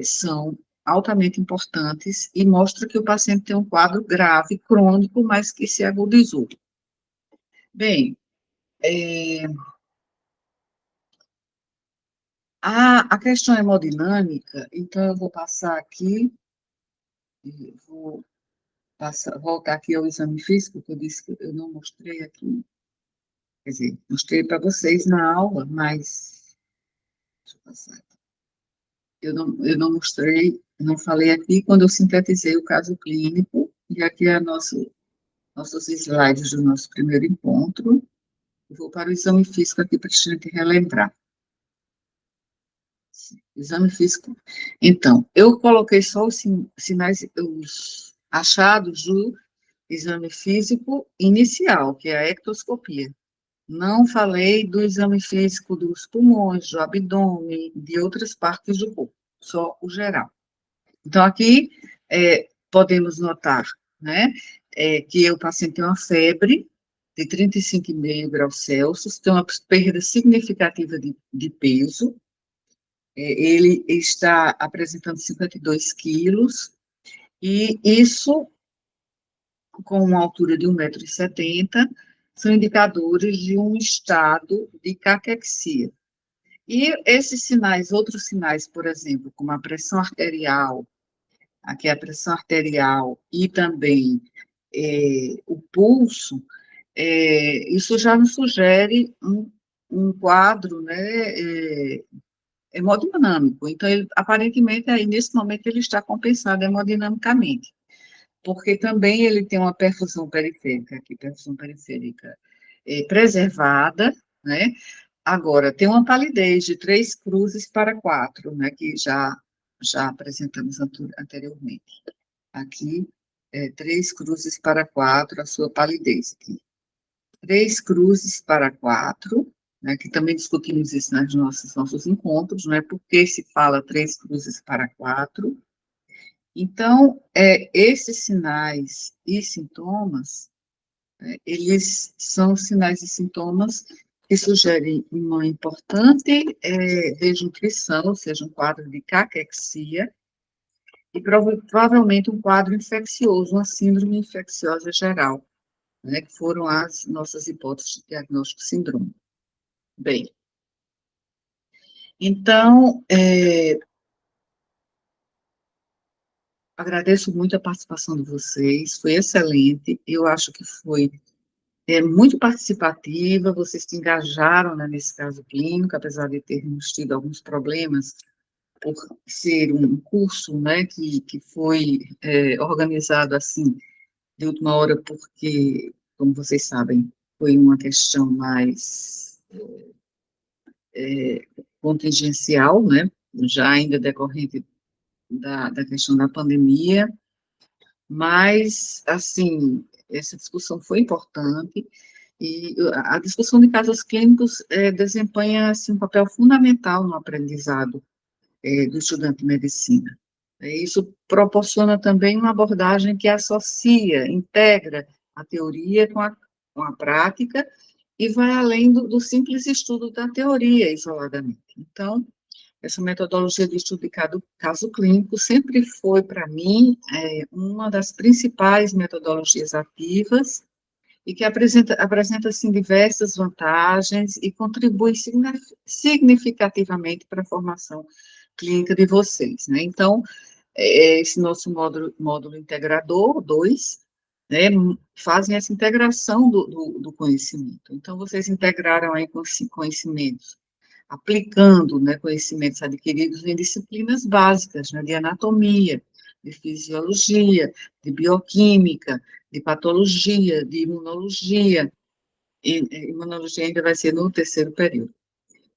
são altamente importantes e mostram que o paciente tem um quadro grave, crônico, mas que se agudizou. Bem, a questão hemodinâmica, então eu vou passar aqui, vou voltar aqui ao exame físico, que eu disse que eu não mostrei aqui, quer dizer, mostrei para vocês na aula, mas, deixa eu passar aqui. Eu não mostrei, não falei aqui quando eu sintetizei o caso clínico, e aqui é nossos slides do nosso primeiro encontro. Eu vou para o exame físico aqui para a gente relembrar. Exame físico. Então, eu coloquei só os sinais, os achados do exame físico inicial, que é a ectoscopia. Não falei do exame físico dos pulmões, do abdômen, de outras partes do corpo, só o geral. Então, aqui, podemos notar, né, que o paciente tem uma febre de 35,5 graus Celsius, tem uma perda significativa de peso, ele está apresentando 52 quilos, e isso, com uma altura de 1,70 m, são indicadores de um estado de caquexia. E esses sinais, outros sinais, por exemplo, como a pressão arterial, aqui a pressão arterial e também o pulso, isso já nos sugere um quadro, né, hemodinâmico. Então, ele, aparentemente, aí, nesse momento, ele está compensado hemodinamicamente, porque também ele tem uma perfusão periférica, aqui, perfusão periférica preservada, né? Agora, tem uma palidez de 3 cruzes para 4, né, que já apresentamos anteriormente. Aqui, 3 cruzes para 4, a sua palidez aqui. 3 cruzes para 4, né, que também discutimos isso nos nossos encontros, né, porque se fala 3 cruzes para 4. Então, esses sinais e sintomas, eles são sinais e sintomas que sugerem uma importante desnutrição, ou seja, um quadro de caquexia, e provavelmente um quadro infeccioso, uma síndrome infecciosa geral, né, que foram as nossas hipóteses de diagnóstico síndrome. Bem, então, agradeço muito a participação de vocês, foi excelente, eu acho que foi muito participativa, vocês se engajaram, né, nesse caso clínico, apesar de termos tido alguns problemas por ser um curso, né, que foi organizado assim, de última hora, porque, como vocês sabem, foi uma questão mais contingencial, né, já ainda decorrente da questão da pandemia, mas, assim, essa discussão foi importante, e a discussão de casos clínicos desempenha, assim, um papel fundamental no aprendizado do estudante de medicina. Isso proporciona também uma abordagem que associa, integra a teoria com a prática e vai além do simples estudo da teoria isoladamente. Então, essa metodologia de estudo de caso clínico sempre foi, para mim, uma das principais metodologias ativas e que apresenta assim, diversas vantagens e contribui significativamente para a formação clínica de vocês, né? Então, esse nosso módulo integrador, 2, né, fazem essa integração do conhecimento. Então, vocês integraram aí com conhecimentos, aplicando, né, conhecimentos adquiridos em disciplinas básicas, né, de anatomia, de fisiologia, de bioquímica, de patologia, de imunologia, e imunologia ainda vai ser no terceiro período.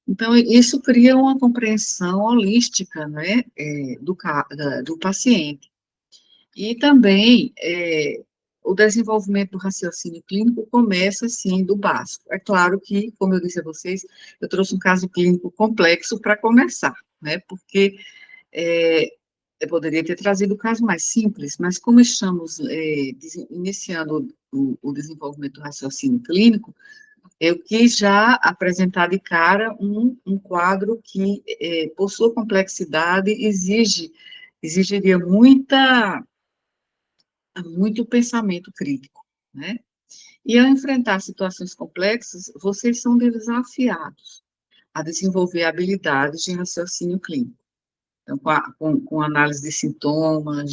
Então, isso cria uma compreensão holística, né, do paciente. E também, o desenvolvimento do raciocínio clínico começa, assim, do básico. É claro que, como eu disse a vocês, eu trouxe um caso clínico complexo para começar, né, porque eu poderia ter trazido o caso mais simples, mas como estamos iniciando o desenvolvimento do raciocínio clínico, eu quis já apresentar de cara um quadro que, por sua complexidade, exigiria muito pensamento crítico, né? E ao enfrentar situações complexas, vocês são desafiados a desenvolver habilidades de raciocínio clínico. Então, com análise de sintomas,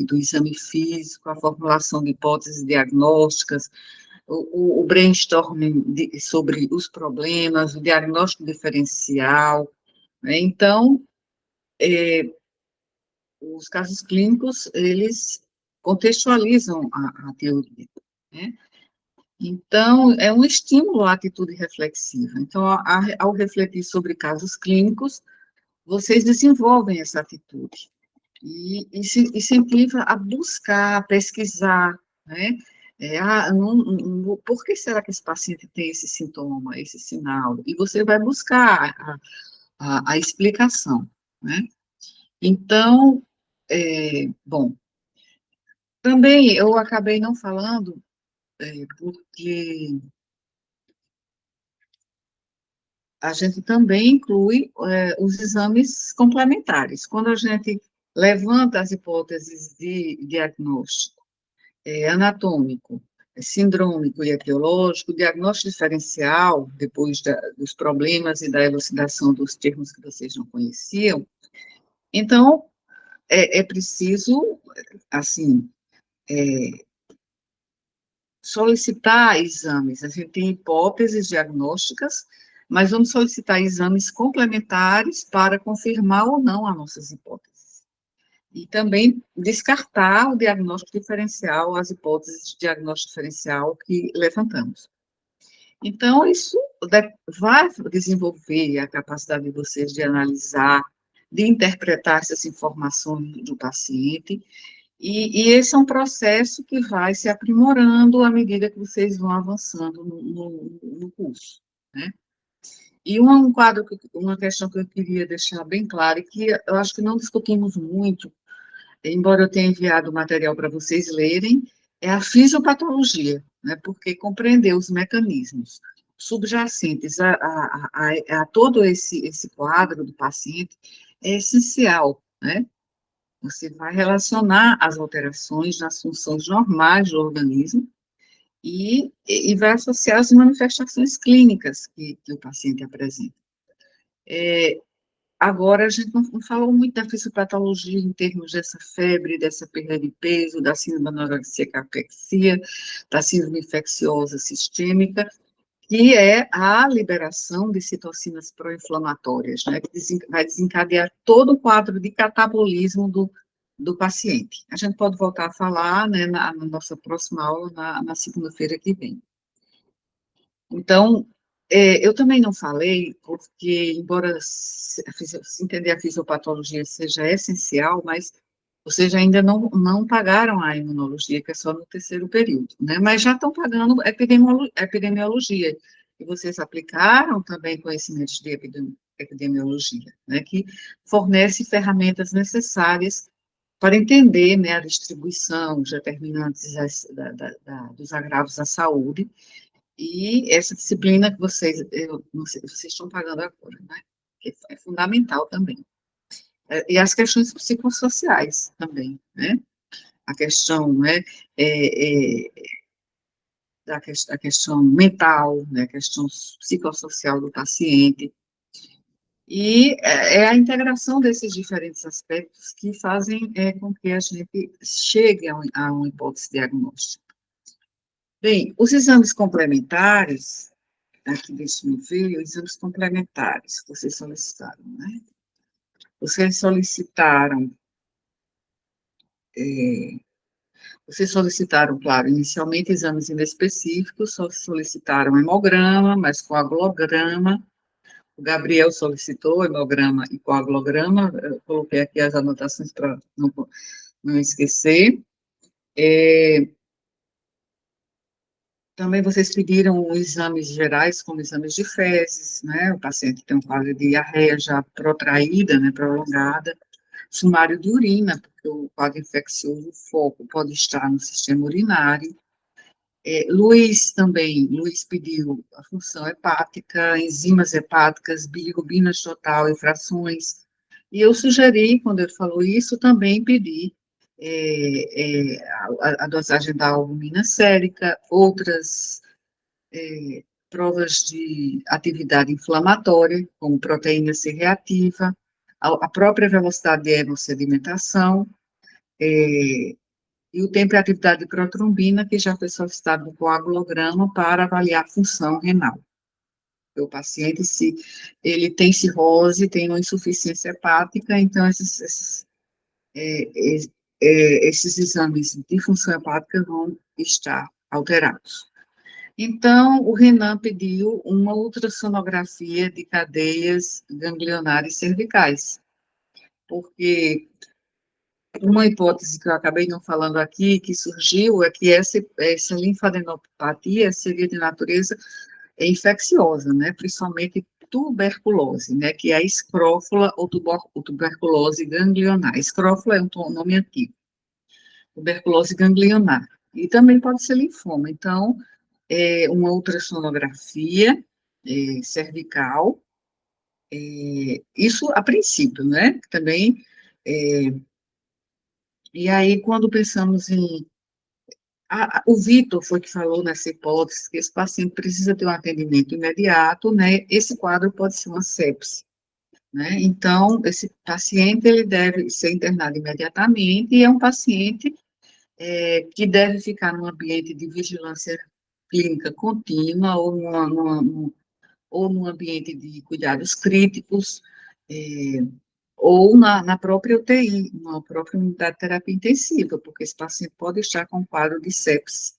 do exame físico, a formulação de hipóteses diagnósticas, o brainstorming sobre os problemas, o diagnóstico diferencial, né? Então, os casos clínicos, eles contextualizam a teoria, né? Então, é um estímulo à atitude reflexiva. Então, ao refletir sobre casos clínicos, vocês desenvolvem essa atitude e se incentiva a buscar, a pesquisar, né? Por que será que esse paciente tem esse sintoma, esse sinal? E você vai buscar a explicação, né? Então, bom, também eu acabei não falando, porque a gente também inclui os exames complementares. Quando a gente levanta as hipóteses de diagnóstico anatômico, sindrômico e etiológico, diagnóstico diferencial, depois dos problemas e da elucidação dos termos que vocês não conheciam, então, é preciso, assim, solicitar exames. A gente tem hipóteses diagnósticas, mas vamos solicitar exames complementares para confirmar ou não as nossas hipóteses. E também descartar o diagnóstico diferencial, as hipóteses de diagnóstico diferencial que levantamos. Então, isso vai desenvolver a capacidade de vocês de analisar, de interpretar essas informações do paciente, e esse é um processo que vai se aprimorando à medida que vocês vão avançando no curso, né? E uma questão que eu queria deixar bem clara, e que eu acho que não discutimos muito, embora eu tenha enviado o material para vocês lerem, é a fisiopatologia, né? Porque compreender os mecanismos subjacentes a todo esse quadro do paciente é essencial, né? Você vai relacionar as alterações nas funções normais do organismo e vai associar as manifestações clínicas que o paciente apresenta. Agora, a gente não falou muito da fisiopatologia em termos dessa febre, dessa perda de peso, da síndrome da anorexia caquexia, da síndrome infecciosa sistêmica, que é a liberação de citocinas pró-inflamatórias, né, que vai desencadear todo o quadro de catabolismo do paciente. A gente pode voltar a falar, né, na nossa próxima aula, na segunda-feira que vem. Então, Eu também não falei, porque, embora se entender a fisiopatologia seja essencial, mas vocês ainda não pagaram a imunologia, que é só no terceiro período, né? Mas já estão pagando epidemiologia, e vocês aplicaram também conhecimentos de epidemiologia, né? Que fornece ferramentas necessárias para entender, né, a distribuição, os determinantes dos agravos à saúde, e essa disciplina que não sei, vocês estão pagando agora, né? Que é fundamental também. E as questões psicossociais também, né? A questão, né, é, é, a questão mental, né, a questão psicossocial do paciente, e é a integração desses diferentes aspectos que fazem com que a gente chegue a uma hipótese diagnóstica. Bem, os exames complementares, aqui deixa-me ver, os exames complementares que vocês solicitaram, né? Vocês solicitaram, é, claro, inicialmente exames inespecíficos, só solicitaram hemograma, mas coagulograma. O Gabriel solicitou hemograma e coagulograma, eu coloquei aqui as anotações para não esquecer. Também vocês pediram exames gerais, como exames de fezes, né? O paciente tem um quadro de diarreia já protraída, né, prolongada. Sumário de urina, porque o quadro infeccioso, o foco pode estar no sistema urinário. Luiz pediu a função hepática, enzimas hepáticas, bilirrubinas total e frações. E eu sugeri, quando ele falou isso, também pedir a dosagem da albumina sérica, outras provas de atividade inflamatória, como proteína C reativa, a própria velocidade de hemossedimentação, e o tempo e atividade de protrombina, que já foi solicitado no coagulograma para avaliar a função renal. O paciente, se ele tem cirrose, tem uma insuficiência hepática, então esses exames de função hepática vão estar alterados. Então, o Renan pediu uma ultrassonografia de cadeias ganglionares cervicais, porque uma hipótese que eu acabei não falando aqui, que surgiu, é que essa linfadenopatia seria de natureza infecciosa, né, principalmente tuberculose, né, que é a escrófula ou tuberculose ganglionar. Escrófula é um nome antigo, tuberculose ganglionar. E também pode ser linfoma. Então, uma ultrassonografia cervical, isso a princípio, né, também, e aí quando pensamos em, o Vitor foi que falou nessa hipótese, que esse paciente precisa ter um atendimento imediato, né, esse quadro pode ser uma sepse, né, então, esse paciente, ele deve ser internado imediatamente, e é um paciente que deve ficar num ambiente de vigilância clínica contínua, ou num ambiente de cuidados críticos, ou na própria UTI, na própria unidade de terapia intensiva, porque esse paciente pode estar com um quadro de sepsis,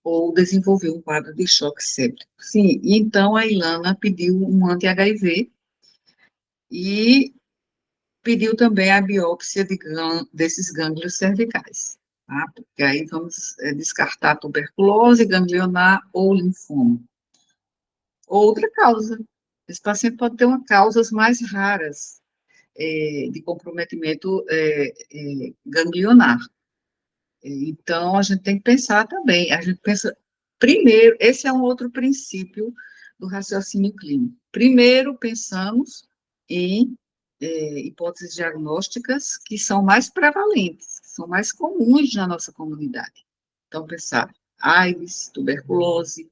ou desenvolver um quadro de choque séptico. Sim, e então a Ilana pediu um anti-HIV, e pediu também a biópsia desses gânglios cervicais, tá? Porque aí vamos descartar tuberculose, ganglionar ou linfoma. Outra causa, esse paciente pode ter uma causas mais raras de comprometimento ganglionar. Então, a gente tem que pensar também, a gente pensa, primeiro, esse é um outro princípio do raciocínio clínico. Primeiro, pensamos em hipóteses diagnósticas que são mais prevalentes, que são mais comuns na nossa comunidade. Então, pensar AIDS, tuberculose,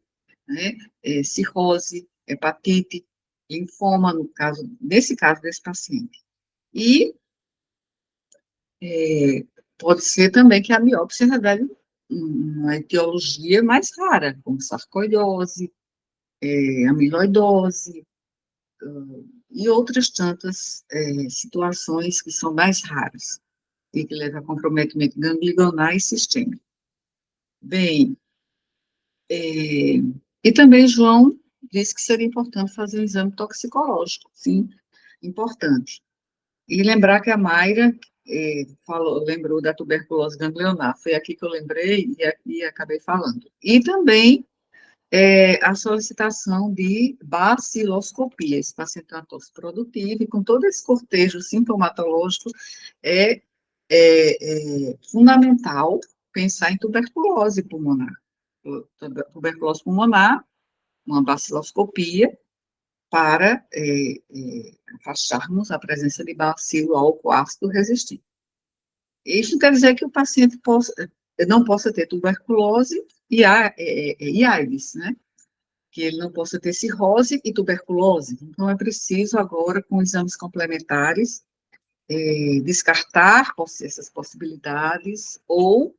né, cirrose, hepatite, linfoma, nesse caso desse paciente. E pode ser também que a biópsia revele uma etiologia mais rara, como sarcoidose, amiloidose, e outras tantas situações que são mais raras, e que levam a comprometimento ganglionar e sistêmico. Bem, e também, João, disse que seria importante fazer um exame toxicológico, sim, importante. E lembrar que a Mayra lembrou da tuberculose ganglionar, foi aqui que eu lembrei e aqui acabei falando. E também a solicitação de baciloscopia, esse paciente tem uma tosse produtiva, e com todo esse cortejo sintomatológico, é, fundamental pensar em tuberculose pulmonar. Tuberculose pulmonar, uma baciloscopia, para afastarmos a presença de bacilo álcool ácido resistente. Isso quer dizer que o paciente não possa ter tuberculose e AIDS, né? Que ele não possa ter cirrose e tuberculose. Então, é preciso agora, com exames complementares, descartar essas possibilidades ou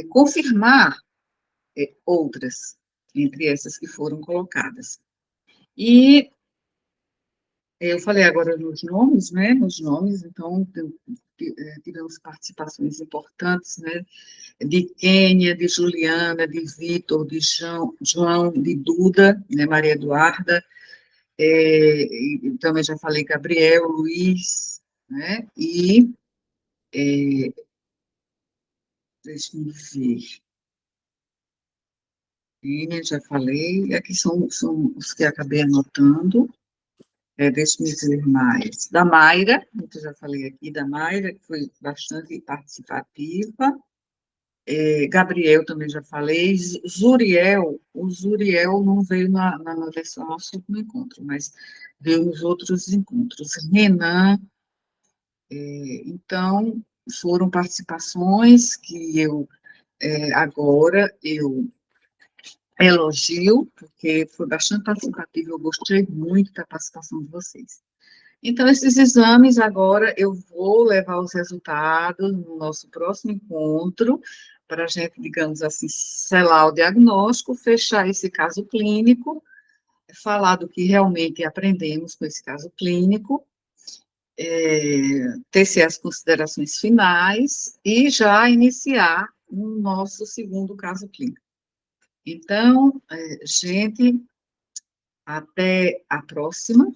confirmar outras, entre essas que foram colocadas. E eu falei agora nos nomes, né? Nos nomes, então, tivemos participações importantes, né? De Kênia, de Juliana, de Vitor, de João, de Duda, né? Maria Eduarda, e também já falei Gabriel, Luiz, né? E, deixa eu ver, Kênia, já falei, e aqui são os que acabei anotando. Deixa eu dizer mais. Da Mayra, que eu já falei aqui, da Mayra, que foi bastante participativa. Gabriel também já falei. Zuriel, o Zuriel não veio na versão nosso último encontro, mas veio nos outros encontros. Renan, então, foram participações que agora eu elogio, porque foi bastante participativo, eu gostei muito da participação de vocês. Então, esses exames, agora eu vou levar os resultados no nosso próximo encontro, para a gente, digamos assim, selar o diagnóstico, fechar esse caso clínico, falar do que realmente aprendemos com esse caso clínico, tecer as considerações finais e já iniciar o nosso segundo caso clínico. Então, gente, até a próxima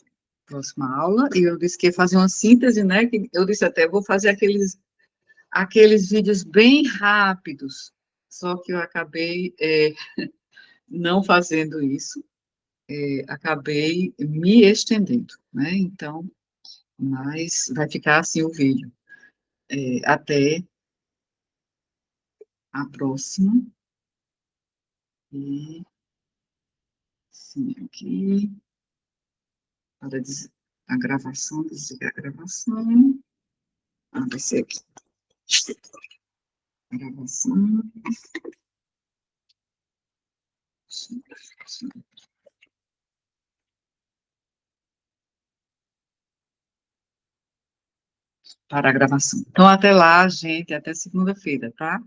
aula, e eu disse que ia fazer uma síntese, né, que eu disse até, vou fazer aqueles vídeos bem rápidos, só que eu acabei não fazendo isso, acabei me estendendo, né, então, mas vai ficar assim o vídeo. Até a próxima, e sim, aqui, para a gravação, desligar a gravação, vai ser aqui, gravação, para a gravação. Então, até lá, gente, até segunda-feira, tá?